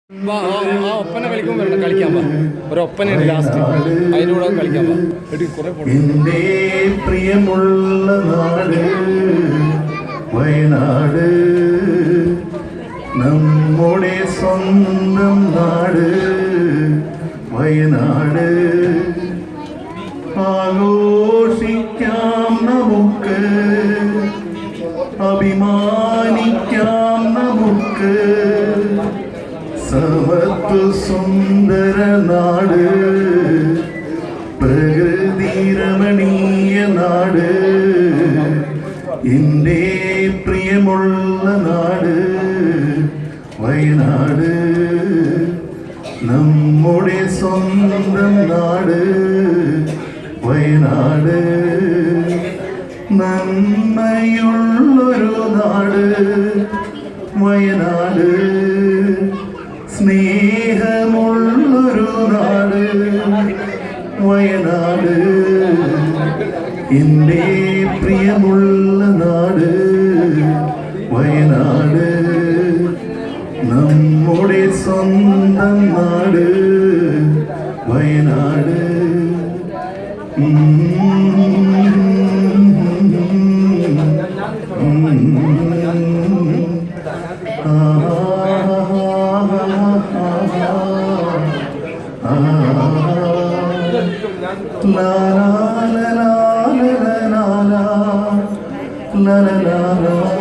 ആ ഒപ്പന കളിക്കുമ്പോൾ വരണം, കളിക്കാൻ പാ ഒരു ഒപ്പനയുണ്ട് ലാസ്റ്റ്, അതിൻ്റെ കൂടെ കളിക്കാൻ പാ കുറെ എൻ്റെ പ്രിയമുള്ള നാട് വയനാട്, നമ്മുടെ സ്വന്തം നാട് വയനാട്. ആഘോഷിക്കാം നമുക്ക്, അഭിമാനിക്കാം നമുക്ക്, സമത്വ സുന്ദര നാട്, പ്രകൃതി രമണീയ നാട്, എൻ്റെ പ്രിയമുള്ള നാട് വയനാട്, നമ്മുടെ സ്വന്തം നാട് വയനാട്. നന്മയുള്ളൊരു നാട് വയനാട്, സ്നേഹമുള്ളൊരു നാട് വയനാട്, എൻ്റെ പ്രിയമുള്ള നാട് വയനാട്, നമ്മുടെ സ്വന്തം നാട് Wayanad. La la la la la la la la la la.